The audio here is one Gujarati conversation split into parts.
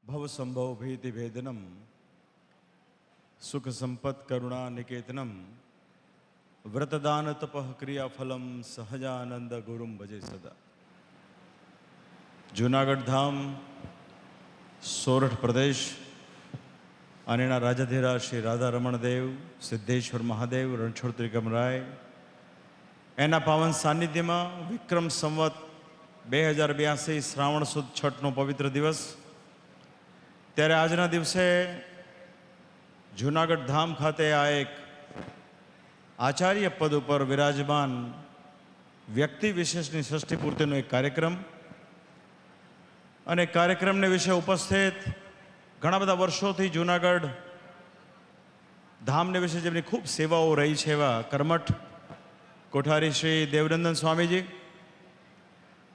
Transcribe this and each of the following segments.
ભવ સંભવ ભીતિ ભેદનમ સુખ સંપત કરુણા નિકેતનમ વ્રતદાન તપઃ ક્રિયાફલમ સહજાનંદ ગુરુમ ભજે સદા. જૂનાગઢ ધામ, સોરઠ પ્રદેશ અને એના રાજાધીરાજ શ્રી રાધા રમણ દેવ, સિદ્ધેશ્વર મહાદેવ, રણછોડ ત્રિકમરાય એના પાવન સાનિધ્યમાં વિક્રમ સંવત 2082 શ્રાવણ સુદ છઠનો પવિત્ર દિવસ. ત્યારે આજના દિવસે જૂનાગઢ ધામ ખાતે આ એક આચાર્ય પદ ઉપર વિરાજમાન વ્યક્તિ વિશેષની ષષ્ઠી પૂર્તિનો એક કાર્યક્રમ, અને કાર્યક્રમને વિશે ઉપસ્થિત ઘણા બધા વર્ષોથી જૂનાગઢ ધામને વિશે જેમની ખૂબ સેવાઓ રહી છે એવા કર્મઠ કોઠારી શ્રી દેવનંદન સ્વામીજી,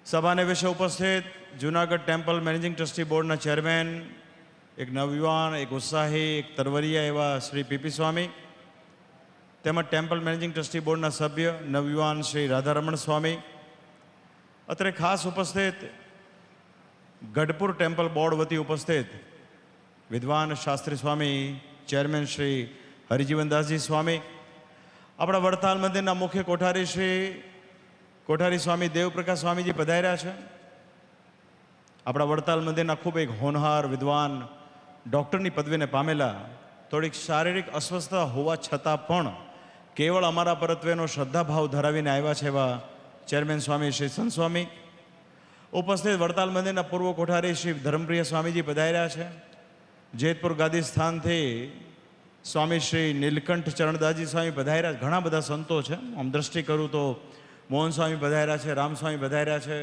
સભાને વિશે ઉપસ્થિત જૂનાગઢ ટેમ્પલ મેનેજિંગ ટ્રસ્ટી બોર્ડના ચેરમેન, એક નવયુવાન, એક ઉત્સાહી, એક તરવરિયા એવા શ્રી પીપી સ્વામી, તેમજ ટેમ્પલ મેનેજિંગ ટ્રસ્ટી બોર્ડના સભ્ય નવયુવાન શ્રી રાધારમણ સ્વામી, અત્રે ખાસ ઉપસ્થિત ગઢપુર ટેમ્પલ બોર્ડ વતી ઉપસ્થિત વિદ્વાન શાસ્ત્રી સ્વામી, ચેરમેન શ્રી હરિજીવનદાસજી સ્વામી, આપણા વડતાલ મંદિરના મુખ્ય કોઠારી શ્રી કોઠારી સ્વામી દેવપ્રકાશ સ્વામીજી પધાર્યા છે. આપણા વડતાલ મંદિરના ખૂબ એક હોનહાર વિદ્વાન, ડૉક્ટરની પદવીને પામેલા, થોડીક શારીરિક અસ્વસ્થતા હોવા છતાં પણ કેવળ અમારા પરત્વેનો શ્રદ્ધાભાવ ધરાવીને આવ્યા છે એવા ચેરમેન સ્વામી શ્રી સંત સ્વામી, ઉપસ્થિત વડતાલ મંદિરના પૂર્વ કોઠારી શ્રી ધર્મપ્રિય સ્વામીજી પધાર્યા છે. જેતપુર ગાદી સ્થાનથી સ્વામી શ્રી નીલકંઠ ચરણદાસજી સ્વામી પધાર્યા. ઘણા બધા સંતો છે, આમ દ્રષ્ટિ કરું તો મોહન સ્વામી પધાર્યા છે, રામસ્વામી પધાર્યા છે,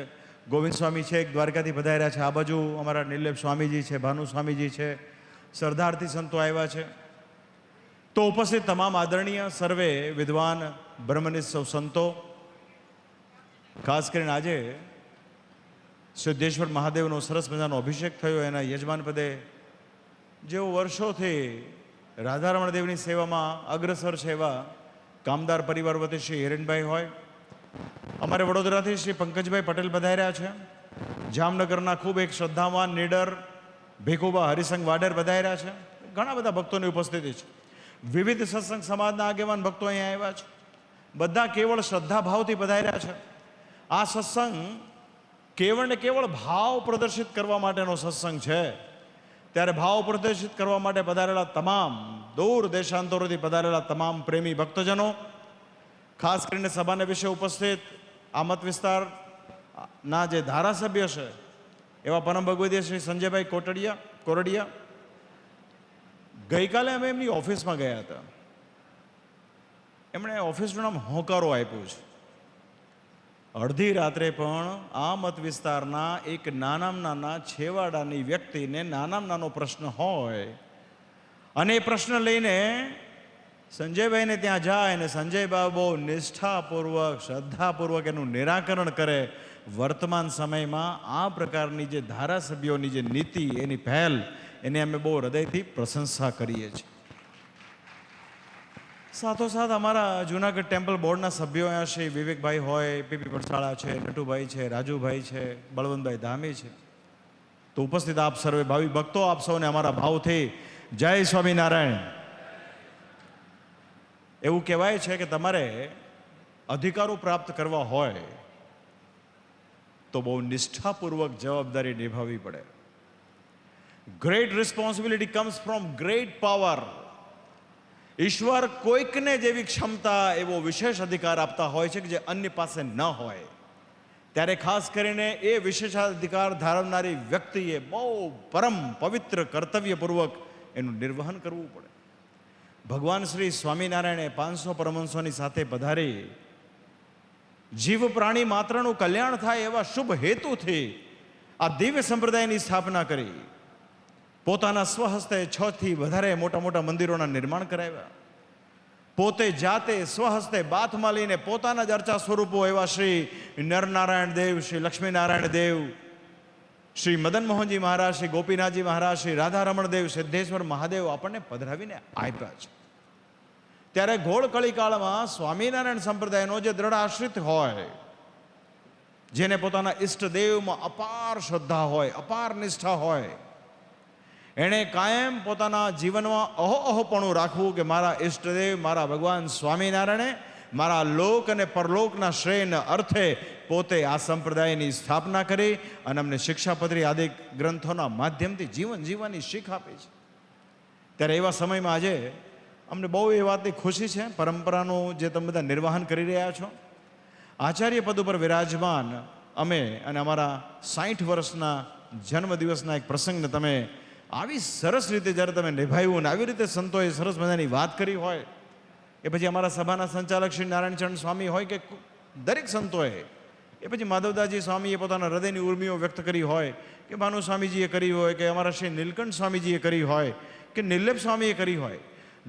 ગોવિંદ સ્વામી છે, એક દ્વારકાથી પધાર્યા છે, આ બાજુ અમારા નિર્લેપ સ્વામીજી છે, ભાનુ સ્વામીજી છે, સરદારથી સંતો આવ્યા છે. તો ઉપસ્થિત તમામ આદરણીય સર્વે વિદ્વાન બ્રહ્મનિષ્ઠ સૌ સંતો, ખાસ કરીને આજે સિદ્ધેશ્વર મહાદેવનો સરસ મજાનો અભિષેક થયો, એના યજમાન પદે જેઓ વર્ષોથી રાધારમણ દેવની સેવામાં અગ્રસર છે એવા કામદાર પરિવાર વતી શ્રી હિરેનભાઈ હોય, અમારે વડોદરાથી શ્રી પંકજભાઈ પટેલ પધાર્યા છે, જામનગરના ખૂબ એક શ્રદ્ધાવાન નીડર ભીખુબા હરિસંઘ વાડેર પધાર્યા છે. ઘણા બધા ભક્તોની ઉપસ્થિતિ છે. વિવિધ સત્સંગ સમાજના આગેવાન ભક્તો અહીંયા આવ્યા છે. બધા કેવળ શ્રદ્ધાભાવથી પધાર્યા છે. આ સત્સંગ કેવળ ને કેવળ ભાવ પ્રદર્શિત કરવા માટેનો સત્સંગ છે. ત્યારે ભાવ પ્રદર્શિત કરવા માટે પધારેલા તમામ, દૂર દેશાંતરોથી પધારેલા તમામ પ્રેમી ભક્તજનો, ખાસ કરીને સભાને વિશે ઉપસ્થિત આ મત વિસ્તારના જે ધારાસભ્ય છે એવા પરમ ભગવદીય શ્રી સંજયભાઈ કોરડિયા, ગઈકાલે અમે એમની ઓફિસમાં ગયા હતા. એમણે ઓફિસનું નામ હોંકારો આપ્યું છે. અડધી રાત્રે પણ આ મત વિસ્તારના એક નાનામાં નાના છેવાડાની વ્યક્તિને નાનામાં નાનો પ્રશ્ન હોય અને એ પ્રશ્ન લઈને સંજયભાઈને ત્યાં જાય અને સંજયભાઈ બહુ નિષ્ઠાપૂર્વક, શ્રદ્ધાપૂર્વક એનું નિરાકરણ કરે. વર્તમાન સમયમાં આ પ્રકારની જે ધારાસભ્યોની જે નીતિ, એની પહેલ, એની અમે બહુ હૃદયથી પ્રશંસા કરીએ છીએ. સાથોસાથ અમારા જૂનાગઢ ટેમ્પલ બોર્ડના સભ્યો અહીંયા શ્રી વિવેકભાઈ હોય, પીપી પડસાળા છે, નટુભાઈ છે, રાજુભાઈ છે, બળવંતભાઈ ધામી છે. તો ઉપસ્થિત આપ સર્વે ભાવિ ભક્તો, આપ સૌને અમારા ભાવથી જય સ્વામિનારાયણ. એવું કહેવાય છે કે તમારે અધિકારો પ્રાપ્ત કરવા હોય તો બહુ નિષ્ઠાપૂર્વક જવાબદારી નિભાવવી પડે. Great responsibility comes from great power. ઈશ્વર કોઈકને જેવી ક્ષમતા, એવો વિશેષ અધિકાર આપતા હોય છે કે જે અન્ય પાસે ન હોય. ત્યારે ખાસ કરીને એ વિશેષાધિકાર ધારવનારી વ્યક્તિએ બહુ પરમ પવિત્ર કર્તવ્યપૂર્વક એનું નિર્વહન કરવું પડે. ભગવાન શ્રી સ્વામિનારાયણે 500 પરમહંસોની સાથે પધારી જીવ પ્રાણી માત્રનું કલ્યાણ થાય એવા શુભ હેતુથી આ દિવ્ય સંપ્રદાયની સ્થાપના કરી. પોતાના સ્વહસ્તે 6 થી વધારે મોટા મોટા મંદિરોના નિર્માણ કરાવ્યા. પોતે જાતે સ્વહસ્તે બાથમાં લઈને પોતાના જ અર્ચા સ્વરૂપો એવા શ્રી નરનારાયણ દેવ, શ્રી લક્ષ્મીનારાયણ દેવ, શ્રી મદન મોહનજી મહારાજ, શ્રી ગોપીનાથજી મહારાજ, શ્રી રાધારમણ દેવ, સિદ્ધેશ્વર મહાદેવ આપણને પધરાવીને આપ્યા છે. ત્યારે ઘોળ કળીકાળમાં સ્વામિનારાયણ સંપ્રદાયનો જે દ્રઢ આશ્રિત હોય, જેને પોતાના ઈષ્ટદેવમાં અપાર શ્રદ્ધા હોય, અપાર નિષ્ઠા હોય, એણે કાયમ પોતાના જીવનમાં અહોપણું રાખવું કે મારા ઈષ્ટદેવ મારા ભગવાન સ્વામિનારાયણે મારા લોક અને પરલોકના શ્રેયના અર્થે પોતે આ સંપ્રદાયની સ્થાપના કરી અને અમને શિક્ષાપત્રી આદિ ગ્રંથોના માધ્યમથી જીવન જીવવાની શીખ આપી છે. ત્યારે એવા સમયમાં આજે અમને બહુ એ વાતની ખુશી છે, પરંપરાનું જે તમે બધા નિર્વહન કરી રહ્યા છો, આચાર્ય પદ ઉપર વિરાજમાન અમે અને અમારા 60 વર્ષના જન્મદિવસના એક પ્રસંગને તમે આવી સરસ રીતે જ્યારે તમે નિભાવ્યું ને આવી રીતે સંતોએ સરસ મજાની વાત કરી હોય, એ પછી અમારા સભાના સંચાલક શ્રી નારાયણચરણ સ્વામી હોય કે દરેક સંતોએ, એ પછી માધવદાસજી સ્વામીએ પોતાના હૃદયની ઉર્મિઓ વ્યક્ત કરી હોય, કે ભાનુ સ્વામીજીએ કરી હોય, કે અમારા શ્રી નીલકંઠ સ્વામીજીએ કરી હોય, કે નિર્લેપ સ્વામીએ કરી હોય,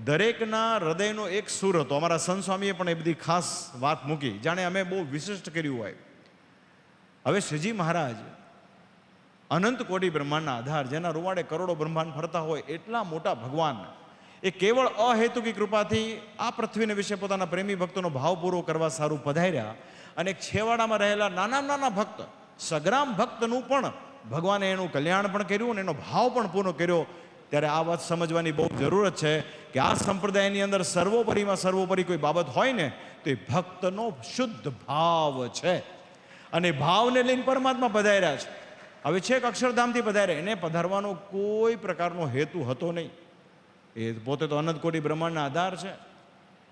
દરેકના હૃદયનો એક સૂર હતો. અમારા સંત સ્વામીએ પણ એ બધી ખાસ વાત મૂકી, જાણે અમે બહુ વિશિષ્ટ કર્યું હોય. હવે શ્રીજી મહારાજ અનંત કોટી બ્રહ્માંડના આધાર, જેના રૂવાડે કરોડો બ્રહ્માંડ ફરતા હોય એટલા મોટા ભગવાન, એ કેવળ અહેતુકી કૃપાથી આ પૃથ્વીને વિશે પોતાના પ્રેમી ભક્તોનો ભાવ પૂરો કરવા સારું પધાર્યા. અને એક છેવાડામાં રહેલા નાના ભક્ત, સગ્રામ ભક્તનું પણ ભગવાને એનું કલ્યાણ પણ કર્યું અને એનો ભાવ પણ પૂર્ણ કર્યો. ત્યારે આ વાત સમજવાની બહુ જરૂરત છે કે આ સંપ્રદાયની અંદર સર્વોપરી કોઈ બાબત હોય ને તો એ ભક્તનો શુદ્ધ ભાવ છે. અને ભાવને લઈને પરમાત્મા પધાર્યા છે. હવે છેક અક્ષરધામથી પધાર્યા, એને પધારવાનો કોઈ પ્રકારનો હેતુ હતો નહીં. એ પોતે તો અનંત કોટી બ્રહ્માંડના આધાર છે.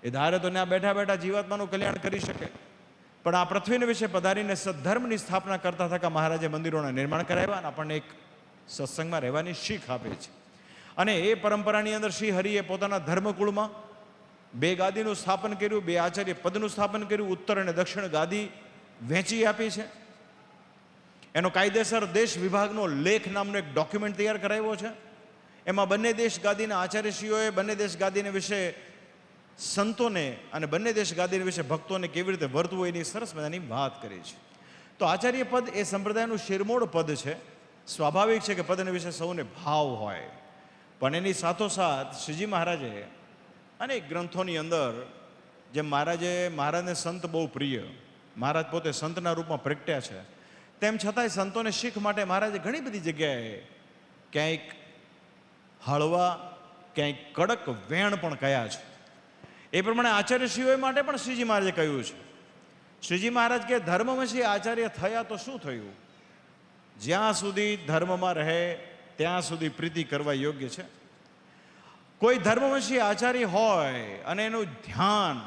એ ધારે તો ત્યાં બેઠા બેઠા જીવાત્માનું કલ્યાણ કરી શકે, પણ આ પૃથ્વીને વિશે પધારીને સદ્ધર્મની સ્થાપના કરતા થકા મહારાજે મંદિરોના નિર્માણ કરાવ્યા અને આપણને એક સત્સંગમાં રહેવાની શીખ આપે છે. અને એ પરંપરાની અંદર શ્રી હરિએ પોતાના ધર્મકુળમાં 2 ગાદીનું સ્થાપન કર્યું, 2 આચાર્ય પદનું સ્થાપન કર્યું, ઉત્તર અને દક્ષિણ ગાદી વહેંચી આપી છે. એનો કાયદેસર દેશ વિભાગનો લેખ નામનો એક ડોક્યુમેન્ટ તૈયાર કરાવ્યો છે. એમાં બંને દેશ ગાદીના આચાર્યશ્રીઓએ બંને દેશ ગાદીને વિશે સંતોને અને બંને દેશ ગાદીને વિશે ભક્તોને કેવી રીતે વર્તવું એની સરસ મજાની વાત કરી છે. તો આચાર્ય પદ એ સંપ્રદાયનું શિરમોડ પદ છે. સ્વાભાવિક છે કે પદને વિશે સૌને ભાવ હોય, પણ એની સાથોસાથ શ્રીજી મહારાજે અનેક ગ્રંથોની અંદર, જેમ મહારાજને સંત બહુ પ્રિય, મહારાજ પોતે સંતના રૂપમાં પ્રગટ્યા છે, તેમ છતાંય સંતોને શીખ માટે મહારાજે ઘણી બધી જગ્યાએ ક્યાંક હળવા ક્યાંક કડક વેણ પણ કયા છે. એ પ્રમાણે આચાર્યશ્રીઓ માટે પણ શ્રીજી મહારાજે કહ્યું છે. શ્રીજી મહારાજ કે ધર્મવંશી આચાર્ય થયા તો શું થયું? જ્યાં સુધી ધર્મમાં રહે ત્યાં સુધી પ્રીતિ કરવા યોગ્ય છે. કોઈ ધર્મવંશી આચાર્ય હોય અને એનું ધ્યાન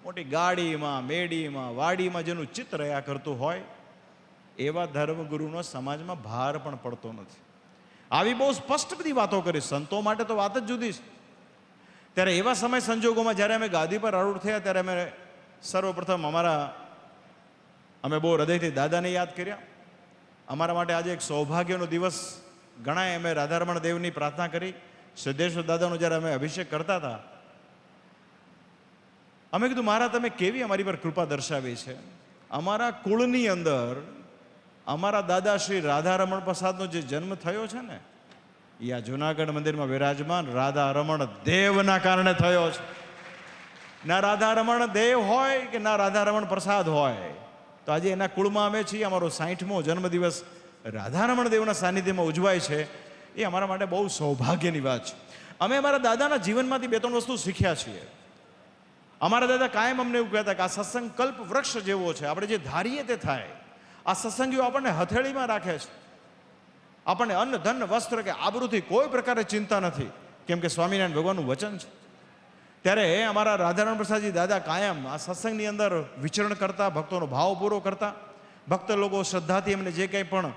મોટી ગાડીમાં, મેડીમાં, વાડીમાં જેનું ચિત્ત રહ્યા કરતું હોય, એવા ધર્મગુરુનો સમાજમાં ભાર પણ પડતો નથી. આવી બહુ સ્પષ્ટ બધી વાતો કરી. સંતો માટે તો વાત જ જુદી છે. ત્યારે એવા સમય સંજોગોમાં જ્યારે અમે ગાદી પર આરૂઢ થયા, ત્યારે અમે સર્વપ્રથમ અમે બહુ હૃદયથી દાદાને યાદ કર્યા. અમારા માટે આજે એક સૌભાગ્યનો દિવસ ગણાય. અમે રાધારમણ દેવની પ્રાર્થના કરી. સિદ્ધેશ્વર દાદાનો જ્યારે અમે અભિષેક કરતા હતા, અમે કીધું મહારાજ તમે કેવી અમારી પર કૃપા દર્શાવી છે. અમારા કુળની અંદર અમારા દાદા શ્રી રાધારમણ પ્રસાદનો જે જન્મ થયો છે ને, એ આ જુનાગઢ મંદિરમાં વિરાજમાન રાધારમણ દેવના કારણે થયો છે. ના રાધારમણ દેવ હોય કે ના રાધારમણ પ્રસાદ હોય, તો આજે એના કુળમાં અમે છીએ. અમારો 60મો જન્મદિવસ રાધારમણ દેવના સાનિધ્યમાં ઉજવાય છે. એ અમારા માટે બહુ સૌભાગ્યની વાત છે. અમે અમારા દાદાના જીવનમાંથી 2-3 વસ્તુ શીખ્યા છીએ. અમારા દાદા કાયમ અમને એવું કહેતા કે આ સત્સંગ કલ્પ વૃક્ષ જેવો છે, આપણે જે ધારીએ તે થાય. આ સત્સંગીઓ આપણને હથેળીમાં રાખે છે. આપણને અન્ન, ધન, વસ્ત્ર કે આબરૂથી કોઈ પ્રકારે ચિંતા નથી, કેમ કે સ્વામિનારાયણ ભગવાનનું વચન છે. ત્યારે અમારા રાધારમણ પ્રસાદજી દાદા કાયમ આ સત્સંગની અંદર વિચરણ કરતા, ભક્તોનો ભાવ પૂરો કરતા. ભક્ત લોકો શ્રદ્ધાથી એમને જે કંઈ પણ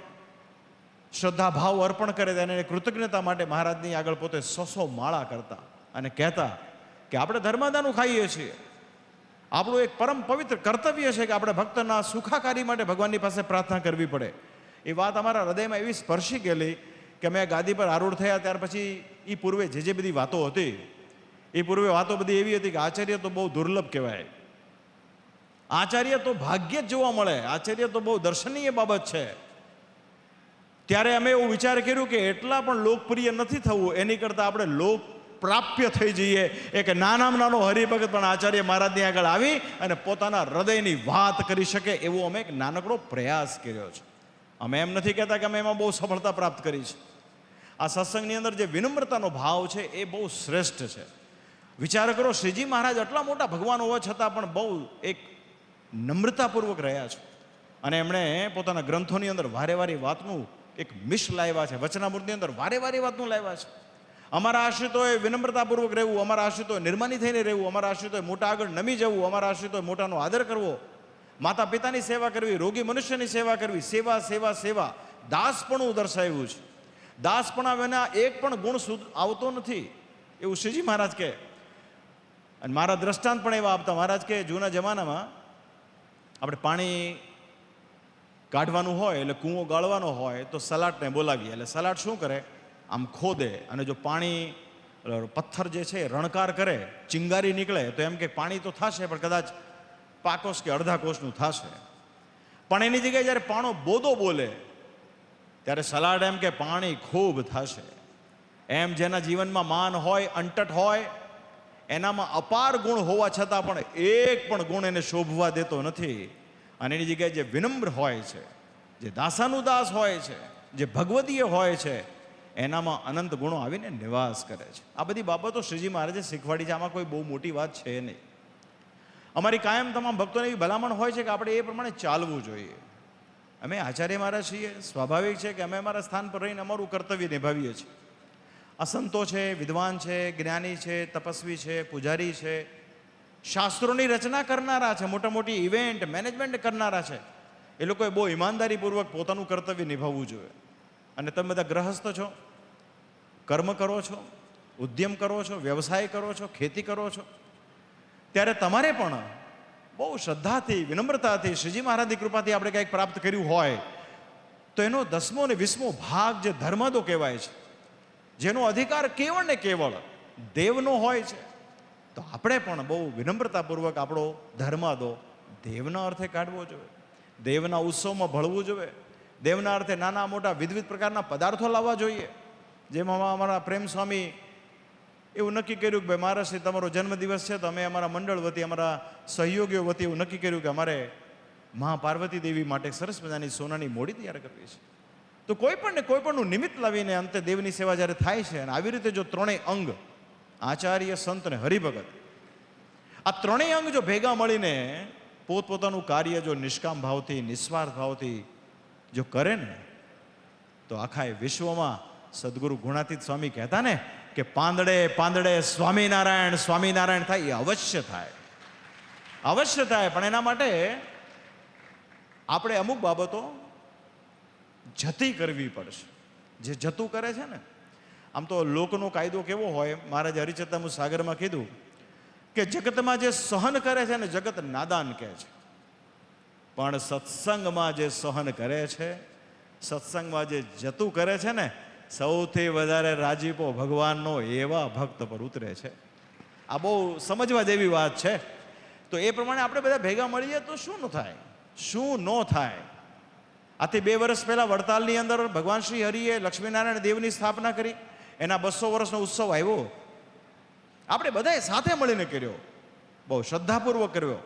શ્રદ્ધા ભાવ અર્પણ કરે તેને કૃતજ્ઞતા માટે મહારાજની આગળ પોતે 100 માળા કરતા અને કહેતા કે આપણે ધર્માદાનું ખાઈએ છીએ. આપણું એક પરમ પવિત્ર કર્તવ્ય છે કે આપણે ભક્તના સુખાકારી માટે ભગવાનની પાસે પ્રાર્થના કરવી પડે. એ વાત અમારા હૃદયમાં એવી સ્પર્શી ગયેલી કે અમે ગાદી પર આરૂઢ થયા ત્યાર પછી એ પૂર્વે જે બધી વાતો હતી, એ પૂર્વે વાતો બધી એવી હતી કે આચાર્ય તો બહુ દુર્લભ કહેવાય, આચાર્ય તો ભાગ્યે જ જોવા મળે, આચાર્ય તો બહુ દર્શનીય બાબત છે. ત્યારે અમે એવું વિચાર કર્યું કે એટલા પણ લોકપ્રિય નથી થવું, એની કરતાં આપણે લોક પ્રાપ્ય થઈ જઈએ. એક નાનામાં નાનો હરિભગત પણ આચાર્ય મહારાજની આગળ આવી અને પોતાના હૃદયની વાત કરી શકે એવો અમે એક નાનકડો પ્રયાસ કર્યો છે. અમે એમ નથી કહેતા કે અમે એમાં બહુ સફળતા પ્રાપ્ત કરી છે. આ સત્સંગની અંદર જે વિનમ્રતાનો ભાવ છે એ બહુ શ્રેષ્ઠ છે. વિચાર કરો, શ્રીજી મહારાજ આટલા મોટા ભગવાન હોવા છતાં પણ બહુ એક નમ્રતાપૂર્વક રહ્યા છે. અને એમણે પોતાના ગ્રંથોની અંદર વારે વારે વાતનું એક મિશ લાવ્યા છે, વચનામૃતની અંદર વારે વારે વાતનું લાવ્યા છે. અમારા આશ્રિતોએ વિનમ્રતાપૂર્વક રહેવું, અમારા આશ્રિતોએ નિર્માની થઈને રહેવું, અમારા આશ્રિતોએ મોટા આગળ નમી જવું, અમારા આશ્રિતોએ મોટાનો આદર કરવો, માતા પિતાની સેવા કરવી, રોગી મનુષ્યની સેવા કરવી, સેવા સેવા સેવા. દાસપણું દર્શાવ્યું છે. દાસપણા વિના એક પણ ગુણ આવતો નથી એવું શ્રીજી મહારાજ કહે. અને મારા દ્રષ્ટાંત પણ એવા આપતા. મહારાજ કે જૂના જમાનામાં આપણે પાણી કાઢવાનું હોય એટલે કૂવો ગાળવાનો હોય તો સલાટને બોલાવીએ. એટલે સલાટ શું કરે, આમ ખોદે, અને જો પાણી પથ્થર જે છે રણકાર કરે, ચિંગારી નીકળે તો એમ કે પાણી તો થશે પણ કદાચ પાકોશ કે અડધા કોષનું થશે. પણ એની જગ્યાએ જ્યારે પાણો બોદો બોલે ત્યારે સલાડ એમ કે પાણી ખૂબ થશે. એમ જેના જીવનમાં માન હોય, અંટટ હોય, એનામાં અપાર ગુણ હોવા છતાં પણ એક પણ ગુણ એને શોભવા દેતો નથી. અને એની જગ્યાએ જે વિનમ્ર હોય છે, જે દાસાનુદાસ હોય છે, જે ભગવદીય હોય છે, એનામાં અનંત ગુણો આવીને નિવાસ કરે છે. આ બધી બાબતો શ્રીજી મહારાજે શીખવાડી છે. આમાં કોઈ બહુ મોટી વાત છે નહીં. અમારી કાયમ તમામ ભક્તોને એવી ભલામણ હોય છે કે આપણે એ પ્રમાણે ચાલવું જોઈએ. અમે આચાર્ય મહારાજ છીએ, સ્વાભાવિક છે કે અમે અમારા સ્થાન પર રહીને અમારું કર્તવ્ય નિભાવીએ છીએ. આ સંતો છે, વિદ્વાન છે, જ્ઞાની છે, તપસ્વી છે, પૂજારી છે, શાસ્ત્રોની રચના કરનારા છે, મોટા મોટી ઇવેન્ટ મેનેજમેન્ટ કરનારા છે, એ લોકોએ બહુ ઈમાનદારીપૂર્વક પોતાનું કર્તવ્ય નિભાવવું જોઈએ. અને તમે બધા ગ્રહસ્થ છો, કર્મ કરો છો, ઉદ્યમ કરો છો, વ્યવસાય કરો છો, ખેતી કરો છો, ત્યારે તમારે પણ બહુ શ્રદ્ધાથી, વિનમ્રતાથી, શ્રીજી મહારાજની કૃપાથી આપણે કંઈક પ્રાપ્ત કર્યું હોય તો એનો 10મો અને 20મો ભાગ જે ધર્માદો કહેવાય છે, જેનો અધિકાર કેવળ ને કેવળ દેવનો હોય છે, તો આપણે પણ બહુ વિનમ્રતાપૂર્વક આપણો ધર્માદો દેવના અર્થે કાઢવો જોઈએ. દેવના ઉત્સવમાં ભળવું જોઈએ. દેવના અર્થે નાના મોટા વિવિધ પ્રકારના પદાર્થો લાવવા જોઈએ. જેમાં અમારા પ્રેમ સ્વામી એવું નક્કી કર્યું કે ભાઈ મહારાજશ્રી તમારો જન્મદિવસ છે તો અમે અમારા મંડળ વતી, અમારા સહયોગીઓ વતી એવું નક્કી કર્યું કે અમારે મહા પાર્વતી દેવી માટે સરસ મજાની સોનાની મોડી તૈયાર કરવી છે. તો કોઈ પણ ને કોઈ પણનું નિમિત્ત લાવીને અંતે દેવની સેવા જ્યારે થાય છે, અને આવી રીતે જો ત્રણેય અંગ, આચાર્ય, સંત અને હરિભગત, આ ત્રણેય અંગ જો ભેગા મળીને પોતપોતાનું કાર્ય જો નિષ્કામ ભાવથી, નિસ્વાર્થ ભાવથી જો કરે ને, તો આખા વિશ્વમાં સદગુરુ ગુણાતીત સ્વામી કહેતા ને કે પાંદડે પાંદડે સ્વામિનારાયણ સ્વામિનારાયણ થાય. એ અવશ્ય થાય, અવશ્ય થાય. પણ એના માટે આપણે અમુક બાબતો જતી કરવી પડશે. જે જતું કરે છે ને, આમ તો લોકનો કાયદો કેવો હોય, મહારાજ હરિચેતન સાગરમાં કીધું કે જગતમાં જે સહન કરે છે ને જગત નાદાન કહે છે, પણ સત્સંગમાં જે સહન કરે છે, સત્સંગમાં જે જતું કરે છે ને, સૌથી વધારે રાજીપો ભગવાનનો એવા ભક્ત પર ઉતરે છે. આ બહુ સમજવા જેવી વાત છે. તો એ પ્રમાણે આપણે બધા ભેગા મળીએ તો શું ન થાય, શું ન થાય. આથી 2 વર્ષ પહેલાં વડતાલની અંદર ભગવાન શ્રી હરિએ લક્ષ્મીનારાયણ દેવની સ્થાપના કરી. એના 200 વર્ષનો ઉત્સવ આવ્યો. આપણે બધાએ સાથે મળીને કર્યો, બહુ શ્રદ્ધાપૂર્વક કર્યો.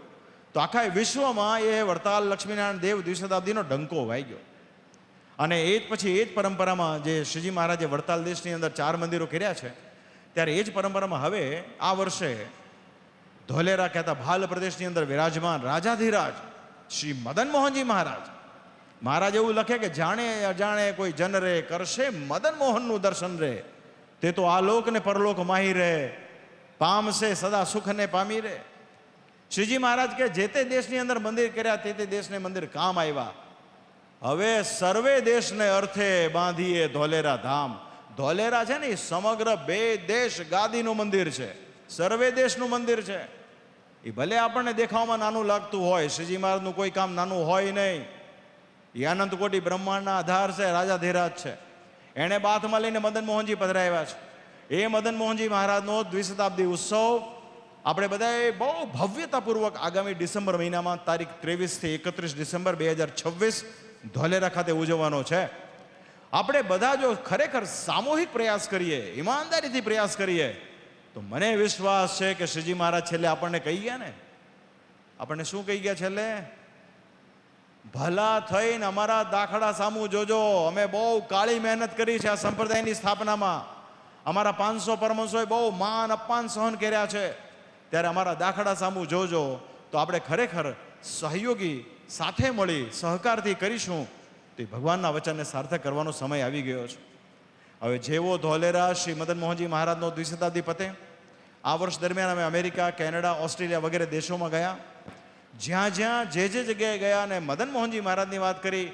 તો આખા વિશ્વમાં એ વડતાલ લક્ષ્મીનારાયણ દેવ દ્વિશતાબ્દીનો ડંકો વાગ્યો. અને એ જ પછી એ જ પરંપરામાં જે શ્રીજી મહારાજે વડતાલ દેશની અંદર 4 મંદિરો કર્યા છે, ત્યારે એ જ પરંપરામાં હવે આ વર્ષે ધોલેરા કહેતા ભાલ પ્રદેશની અંદર વિરાજમાન રાજાધિરાજ શ્રી મદન મોહનજી મહારાજ એવું લખે કે જાણે અજાણે કોઈ જન રે કરશે મદન મોહનનું દર્શન રે, તે તો આલોક ને પરલોક માહી રે, પામશે સદા સુખને પામી રે. શ્રીજી મહારાજ કે જે તે દેશની અંદર મંદિર કર્યા તે દેશને મંદિર કામ આવ્યા. હવે સર્વે દેશને અર્થે બાંધીએ ધોલેરા ધામ. ધોલેરા છે ને એ સમગ્ર 2 દેશ ગાદીનું મંદિર છે, સર્વે દેશનું મંદિર છે. એ ભલે આપણને દેખાવામાં નાનું લાગતું હોય, શ્રીજી મહારાજનું કોઈ કામ નાનું હોય નહીં. એ અનંત કોટી બ્રહ્માંડના આધાર છે, રાજાધિરાજ છે. એણે બાથમાં લઈને મદન મોહનજી પધરાવ્યા છે. એ મદન મોહનજી મહારાજનો દ્વિશતાબ્દી ઉત્સવ આપણે બધાએ બહુ ભવ્યતાપૂર્વક આગામી ડિસેમ્બર મહિનામાં તારીખ 23 થી 31 ડિસેમ્બર 2026 ધોલેરા ખાતે ઉજવવાનો છે. આપણે બધા જો ખરેખર સામૂહિક પ્રયાસ કરીએ, ઈમાનદારીથી પ્રયાસ કરીએ, તો મને વિશ્વાસ છે કે શ્રીજી મહારાજ છેલ્લે આપણને કહી ગયા ને, આપણને શું કહી ગયા છેલ્લે? ભલા થઈને અમારા દાખલા સામું જોજો. અમે બહુ કાળી મહેનત કરી છે આ સંપ્રદાયની સ્થાપનામાં. અમારા 500 પરમહંસોએ બહુ માન અપમાન સહન કર્યા છે. ત્યારે અમારા દાખલા સામું જોજો તો આપણે ખરેખર સહયોગી સાથે મળી સહકારથી કરીશું તો ભગવાનના વચનને સાર્થક કરવાનો સમય આવી ગયો છે. હવે જેવો ધોલેરા શ્રી મદન મોહનજી મહારાજનો દ્વિશતાબ્દી પતે, આ વર્ષ દરમિયાન અમે અમેરિકા, કેનેડા, ઓસ્ટ્રેલિયા વગેરે દેશોમાં ગયા. જ્યાં જ્યાં જે જગ્યાએ ગયા અને મદન મોહનજી મહારાજની વાત કરી,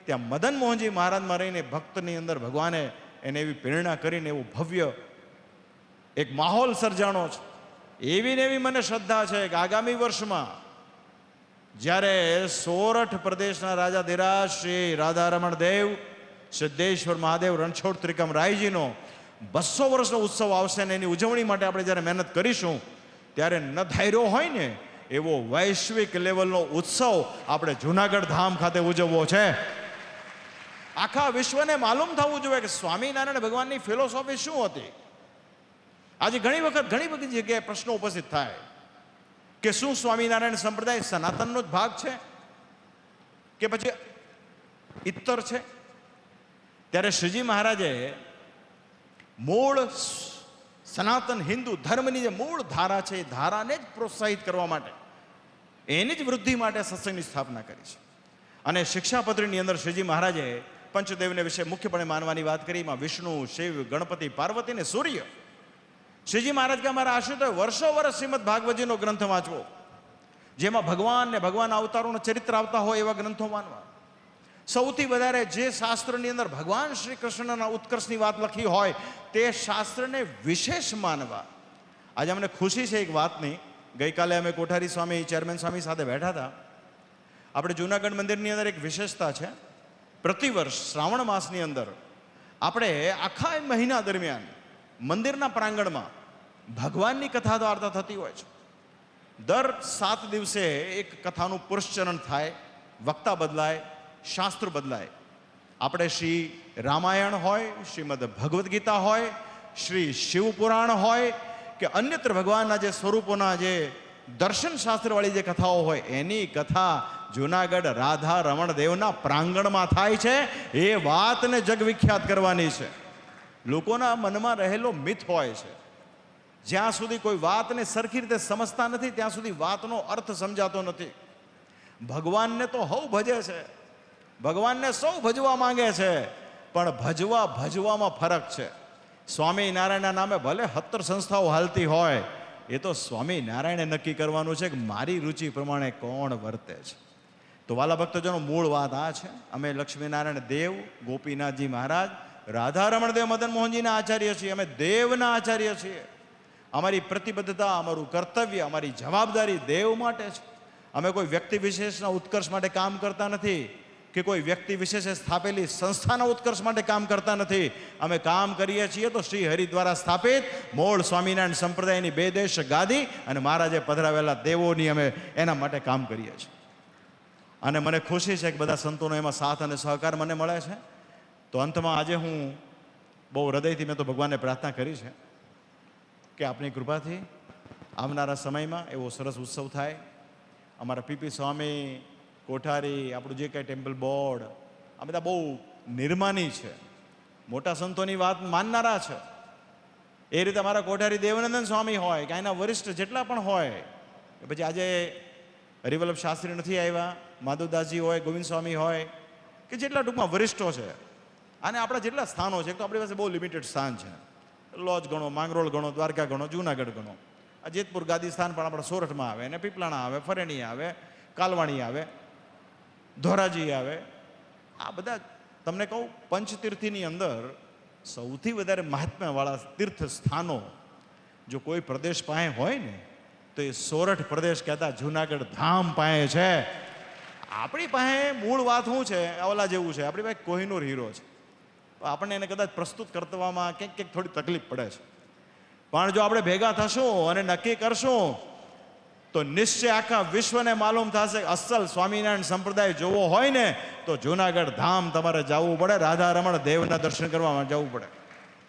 ત્યાં મદન મોહનજી મહારાજમાં રહીને ભક્તની અંદર ભગવાને એને એવી પ્રેરણા કરીને એવું ભવ્ય એક માહોલ સર્જાણો છે. એવી ને એવી મને શ્રદ્ધા છે કે આગામી વર્ષમાં જ્યારે સોરઠ પ્રદેશના રાજા ધીરાજ શ્રી રાધારમણ દેવ સિદ્ધેશ્વર મહાદેવ રણછોડ ત્રિકમ રાયજીનો 200 વર્ષનો ઉત્સવ આવશે ને એની ઉજવણી માટે આપણે જ્યારે મહેનત કરીશું ત્યારે ન ધાર્યો હોય ને એવો વૈશ્વિક લેવલનો ઉત્સવ આપણે જુનાગઢ ધામ ખાતે ઉજવવો છે. આખા વિશ્વને માલુમ થવું જોઈએ કે સ્વામિનારાયણ ભગવાનની ફિલોસોફી શું હતી. આજે ઘણી વખત ઘણી બધી જગ્યાએ પ્રશ્નો ઉપસ્થિત થાય કે શું સ્વામિનારાયણ સંપ્રદાય સનાતનનો જ ભાગ છે કે પછી ઇત્તર છે? ત્યારે શ્રીજી મહારાજે મૂળ સનાતન હિન્દુ ધર્મની જે મૂળ ધારા છે એ ધારાને જ પ્રોત્સાહિત કરવા માટે, એની જ વૃદ્ધિ માટે સત્સંગની સ્થાપના કરી છે. અને શિક્ષાપત્રીની અંદર શ્રીજી મહારાજે પંચદેવને વિશે મુખ્યપણે માનવાની વાત કરી. એમાં વિષ્ણુ, શિવ, ગણપતિ, પાર્વતી ને સૂર્ય. શ્રીજી મહારાજ કે અમારા આશ્રિતોએ વર્ષો વર્ષ શ્રીમદ ભાગવતજીનો ગ્રંથ વાંચવો, જેમાં ભગવાન ને ભગવાન અવતારોના ચરિત્ર આવતા હોય એવા ગ્રંથો માનવા. સૌથી વધારે જે શાસ્ત્રની અંદર ભગવાન શ્રી કૃષ્ણના ઉત્કર્ષની વાત લખી હોય તે શાસ્ત્રને વિશેષ માનવા. આજે અમને ખુશી છે એક વાતની. ગઈકાલે અમે કોઠારી સ્વામી, ચેરમેન સ્વામી સાથે બેઠા હતા. આપણે જૂનાગઢ મંદિરની અંદર એક વિશેષતા છે. પ્રતિવર્ષ શ્રાવણ માસની અંદર આપણે આખા મહિના દરમિયાન મંદિરના પ્રાંગણમાં ભગવાનની કથા વાર્તા થતી હોય છે. દર 7 દિવસે એક કથાનું પુરુષચરણ થાય, વક્તા બદલાય, શાસ્ત્ર બદલાય. આપણે શ્રી રામાયણ હોય, શ્રીમદ ભગવદ્ ગીતા હોય, શ્રી શિવપુરાણ હોય કે અન્યત્ર ભગવાનના જે સ્વરૂપોના જે દર્શન શાસ્ત્રવાળી જે કથાઓ હોય એની કથા જુનાગઢ રાધા રમણ દેવના પ્રાંગણમાં થાય છે. એ વાતને જગવિખ્યાત કરવાની છે. લોકોના મનમાં રહેલો મિથ હોય છે, જ્યાં સુધી કોઈ વાતને સરખી રીતે સમજતા નથી ત્યાં સુધી વાતનો અર્થ સમજાતો નથી. ભગવાનને તો હઉ ભજે છે, ભગવાનને સૌ ભજવા માંગે છે, પણ ભજવામાં ફરક છે. સ્વામિનારાયણના નામે ભલે 17 સંસ્થાઓ હાલતી હોય, એ તો સ્વામિનારાયણે નક્કી કરવાનું છે કે મારી રુચિ પ્રમાણે કોણ વર્તે છે. તો વાલા ભક્તજનો, મૂળ વાત આ છે. અમે લક્ષ્મીનારાયણ દેવ, ગોપીનાથજી મહારાજ, રાધારમણ દેવ, મદન મોહનજીના આચાર્ય છીએ. અમે દેવના આચાર્ય છીએ. અમારી પ્રતિબદ્ધતા, અમારું કર્તવ્ય, અમારી જવાબદારી દેવ માટે છે. અમે કોઈ વ્યક્તિ વિશેષના ઉત્કર્ષ માટે કામ કરતા નથી કે કોઈ વ્યક્તિ વિશેષે સ્થાપેલી સંસ્થાના ઉત્કર્ષ માટે કામ કરતા નથી. અમે કામ કરીએ છીએ તો શ્રી હરિ દ્વારા સ્થાપિત મૂળ સ્વામિનારાયણ સંપ્રદાયની 2 દેશ ગાદી અને મહારાજે પધરાવેલા દેવોની અમે એના માટે કામ કરીએ છીએ. અને મને ખુશી છે કે બધા સંતોનો એમાં સાથ અને સહકાર મને મળે છે. તો અંતમાં આજે હું બહુ હૃદયથી મેં તો ભગવાનને પ્રાર્થના કરી છે કે આપની કૃપાથી આવનારા સમયમાં એવો સરસ ઉત્સવ થાય. અમારા પીપી સ્વામી, કોઠારી, આપણું જે કાંઈ ટેમ્પલ બોર્ડ, આ બધા બહુ નિર્માની છે, મોટા સંતોની વાત માનનારા છે. એ રીતે અમારા કોઠારી દેવનંદન સ્વામી હોય કે એના વરિષ્ઠ જેટલા પણ હોય, પછી આજે હરિવલ્લભ શાસ્ત્રી નથી આવ્યા, માધવદાસજી હોય, ગોવિંદ સ્વામી હોય કે જેટલા ટૂંકમાં વરિષ્ઠો છે, અને આપણા જેટલા સ્થાનો છે, એક તો આપણી પાસે બહુ લિમિટેડ સ્થાન છે. લોજ ગણો, માંગરોળ ગણો, દ્વારકા ગણો, જૂનાગઢ ગણો, આ જેતપુર ગાદી સ્થાન પણ આપણા સોરઠમાં આવે, અને પીપલાણા આવે, ફરેણી આવે, કાલવાણી આવે, ધોરાજી આવે. આ બધા તમને કહું, પંચતીર્થની અંદર સૌથી વધારે મહાત્મ્યવાળા તીર્થ સ્થાનો જો કોઈ પ્રદેશ પાસે હોય ને તો એ સોરઠ પ્રદેશ કહેતા જુનાગઢ ધામ પાસે છે. આપણી પાસે મૂળ વાત શું છે, ઓલા જેવું છે, આપણી પાસે કોહિનૂર હીરો છે. આપણને એને કદાચ પ્રસ્તુત કરવામાં ક્યાંક થોડી તકલીફ પડે છે, પણ જો આપણે ભેગા થશું અને નક્કી કરશું તો નિશ્ચય આખા વિશ્વને માલુમ થશે અસલ સ્વામિનારાયણ સંપ્રદાય જોવો હોય ને તો જુનાગઢ ધામ તમારે જવું પડે, રાધા રમણ દેવના દર્શન કરવા જવું પડે.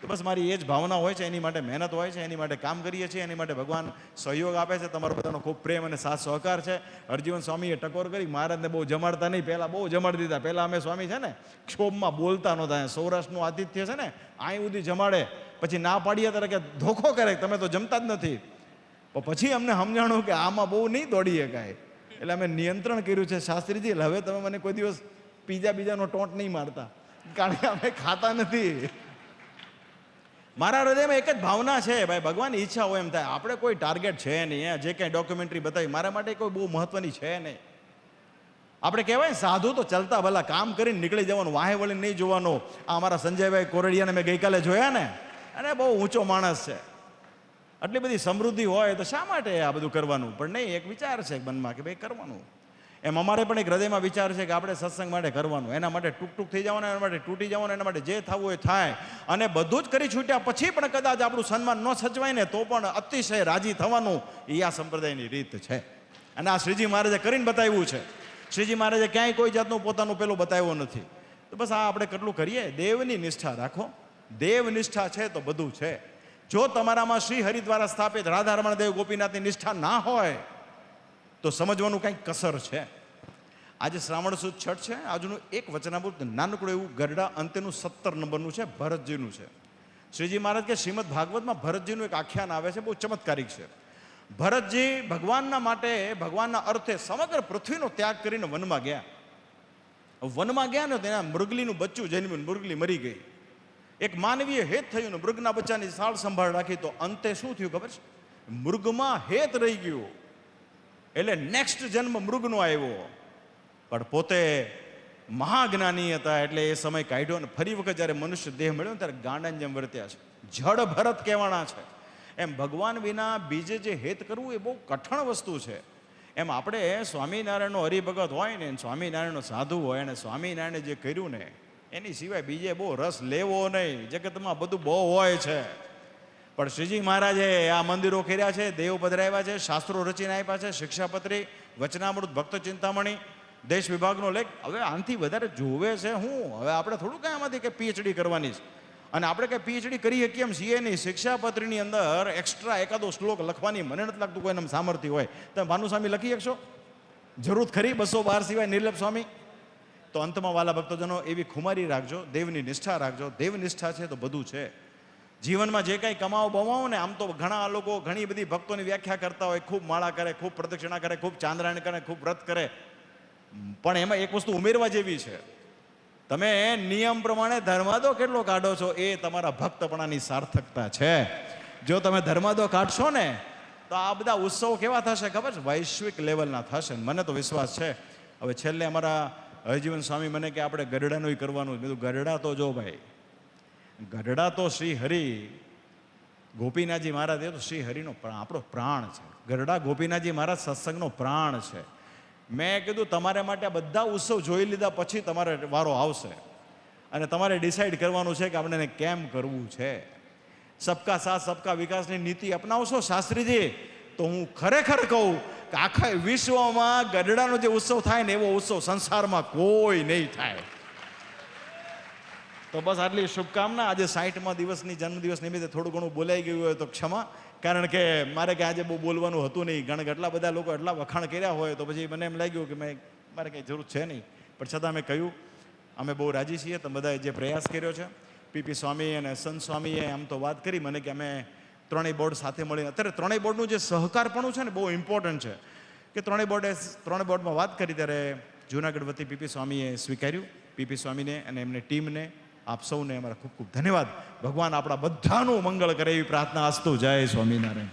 તો તો બસ મારી એ જ ભાવના હોય છે, એની માટે મહેનત હોય છે, એની માટે કામ કરીએ છીએ, એની માટે ભગવાન સહયોગ આપે છે. તમારો બધાનો ખૂબ પ્રેમ અને સાથ સહકાર છે. હરજીવન સ્વામીએ ટકોર કરી, મહારાજને બહુ જમાડતા નહીં, પહેલાં બહુ જમાડી દીધા. પહેલાં અમે સ્વામી છે ને ક્ષોભમાં બોલતા નહોતા. સૌરાષ્ટ્રનું આતિથ્ય છે ને અહીં સુધી જમાડે, પછી ના પાડીએ ત્યારે કે ધોખો કરે, તમે તો જમતા જ નથી. પણ પછી અમને સમજાણું કે આમાં બહુ નહીં દોડીએ કાંઈ, એટલે અમે નિયંત્રણ કર્યું છે. શાસ્ત્રીજી, એટલે હવે તમે મને કોઈ દિવસ બીજાનો ટોંટ નહીં મારતા, કારણ કે અમે ખાતા નથી. મારા હૃદયમાં એક જ ભાવના છે ભાઈ, ભગવાનની ઈચ્છા હોય એમ થાય. આપણે કોઈ ટાર્ગેટ છે નહીં. જે કાંઈ ડોક્યુમેન્ટરી બતાવી મારા માટે કોઈ બહુ મહત્વની છે નહીં. આપણે કહેવાય સાધુ તો ચાલતા ભલા, કામ કરીને નીકળી જવાનું, વાહે વળીને નહીં જોવાનું. આ અમારા સંજયભાઈ કોરડિયાને મેં ગઈકાલે જોયા ને, અને બહુ ઊંચો માણસ છે. આટલી બધી સમૃદ્ધિ હોય તો શા માટે આ બધું કરવાનું? પણ નહીં, એક વિચાર છે મનમાં કે ભાઈ કરવાનું. એમ અમારે પણ એક હૃદયમાં વિચાર છે કે આપણે સત્સંગ માટે કરવાનું, એના માટે ટૂંક થઈ જવાનું, એના માટે તૂટી જવાનું, એના માટે જે થવું હોય થાય. અને બધું જ કરી છૂટ્યા પછી પણ કદાચ આપણું સન્માન ન સચવાય ને તો પણ અતિશય રાજી થવાનું, એ આ સંપ્રદાયની રીત છે. અને આ શ્રીજી મહારાજે કરીને બતાવ્યું છે. શ્રીજી મહારાજે ક્યાંય કોઈ જાતનું પોતાનું પેલું બતાવ્યું નથી. તો બસ આ આપણે કેટલું કરીએ, દેવની નિષ્ઠા રાખો. દેવ નિષ્ઠા છે તો બધું છે. જો તમારામાં શ્રી હરિ દ્વારા સ્થાપિત રાધારમણ દેવ ગોપીનાથની નિષ્ઠા ના હોય તો સમજવાનું કંઈક કસર છે. આજે શ્રાવણ સુદ છઠ છે. આજનું એક વચનામૃત નાનકડું એવું ગરડા અંત્યનું 17 નંબરનું છે, ભરતજીનું છે. શ્રીજી મહારાજ કે શ્રીમદ ભાગવતમાં ભરતજીનું એક આખ્યાન આવે છે, બહુ ચમત્કારિક છે. ભરતજી ભગવાનના માટે, ભગવાનના અર્થે સમગ્ર પૃથ્વીનો ત્યાગ કરીને વનમાં ગયા. વનમાં ગયા ને તેના મૃગલીનું બચ્ચું જન્મ્યું, મૃગલી મરી ગઈ. એક માનવીય હેત થયું ને મૃગના બચ્ચાની સાળ સંભાળ રાખી. તો અંતે શું થયું ખબર છે? મૃગમાં હેત રહી ગયું, એટલે નેક્સ્ટ જન્મ મૃગનો આવ્યો. પણ પોતે મહાજ્ઞાની હતા એટલે એ સમય કાઢ્યો ને ફરી વખત જ્યારે મનુષ્ય દેહ મળ્યો ને ત્યારે ગાંડાની જેમ વર્ત્યા છે. જડ ભરત કહેવાના છે. એમ ભગવાન વિના બીજે જે હેત કરવું એ બહુ કઠણ વસ્તુ છે. એમ આપણે સ્વામિનારાયણનો હરિભગત હોય ને, સ્વામિનારાયણનો સાધુ હોય ને, સ્વામિનારાયણે જે કર્યું ને એની સિવાય બીજે બહુ રસ લેવો નહીં. જગતમાં બધું બહુ હોય છે, પણ શ્રીજી મહારાજે આ મંદિરો કર્યા છે, દેવ પધરાવ્યા છે, શાસ્ત્રો રચીને આપ્યા છે, શિક્ષાપત્રી, વચનામૃત, ભક્ત ચિંતામણી, દેશ વિભાગનો લેખ. હવે આનાથી વધારે જોવે છે હું? હવે આપણે થોડું કાંઈ આમાંથી કે પીએચડી કરવાની છે. અને આપણે કંઈ પીએચડી કરી શકીએ એમ છીએ નહીં. શિક્ષાપત્રીની અંદર એક્સ્ટ્રા એકાદો શ્લોક લખવાની મને નથી લાગતું કોઈને સામર્થ્ય હોય. તમે ભાનુસ્વામી લખી શકશો? જરૂર ખરી 212 સિવાય નિર્લેપ સ્વામી? તો અંતમાં વાલા ભક્તજનો એવી ખુમારી રાખજો, દેવની નિષ્ઠા રાખજો. દેવ નિષ્ઠા છે તો બધું છે. જીવનમાં જે કાંઈ કમાવો બમાવો ને, આમ તો ઘણા લોકો ઘણી બધી ભક્તોની વ્યાખ્યા કરતા હોય, ખૂબ માળા કરે, ખૂબ પ્રદક્ષિણા કરે, ખૂબ ચાંદ્રાયણ કરે, ખૂબ વ્રત કરે. પણ એમાં એક વસ્તુ ઉમેરવા જેવી છે. તમે નિયમ પ્રમાણે ધર્માદો કેટલો કાઢો છો એ તમારા ભક્તપણાની સાર્થકતા છે. જો તમે ધર્માદો કાઢશો ને તો આ બધા ઉત્સવો કેવા થશે ખબર છે? વૈશ્વિક લેવલના થશે. મને તો વિશ્વાસ છે. હવે છેલ્લે અમારા હરિજીવન સ્વામી મને કે આપણે ગરડાનું કરવાનું. મેં કીધું ગરડા તો જો ભાઈ, ગરડા તો શ્રી હરિ ગોપીનાથજી મહારાજ એ તો શ્રી હરિનો આપણો પ્રાણ છે. ગરડા ગોપીનાથજી મહારાજ સત્સંગનો પ્રાણ છે. મેં કીધું તમારે માટે આ બધા ઉત્સવ જોઈ લીધા પછી તમારે વારો આવશે અને તમારે ડિસાઈડ કરવાનું છે કે આપણે કેમ કરવું છે. સબકા સાથ સબકા વિકાસની નીતિ અપનાવશો શાસ્ત્રીજી, તો હું ખરેખર કહું કે આખા વિશ્વમાં ગરડાનો જે ઉત્સવ થાય ને એવો ઉત્સવ સંસારમાં કોઈ નહીં થાય. તો બસ આટલી શુભકામના. આજે 60મા દિવસની જન્મદિવસ નિમિત્તે થોડું ઘણું બોલાઈ ગયું હોય તો ક્ષમા, કારણ કે મારે કે આજે બહુ બોલવાનું હતું નહીં. એટલા બધા લોકો એટલા વખાણ કર્યા હોય તો પછી મને એમ લાગ્યું કે મારે કંઈ જરૂર છે નહીં. પણ છતાં મેં કહ્યું અમે બહુ રાજી છીએ. તમે બધાએ જે પ્રયાસ કર્યો છે, પીપી સ્વામી અને સંત સ્વામીએ આમ તો વાત કરી મને કે અમે ત્રણેય બોર્ડ સાથે મળીને, અત્યારે ત્રણેય બોર્ડનું જે સહકારપણું છે ને બહુ ઇમ્પોર્ટન્ટ છે. કે ત્રણેય બોર્ડમાં વાત કરી ત્યારે જૂનાગઢ વતી પીપી સ્વામીએ સ્વીકાર્યું. પીપી સ્વામીને અને એમની ટીમને, આપ સૌને અમારા ખૂબ ખૂબ ધન્યવાદ. ભગવાન આપણા બધાનું મંગળ કરે એવી પ્રાર્થના. અસ્તુ. જય સ્વામિનારાયણ.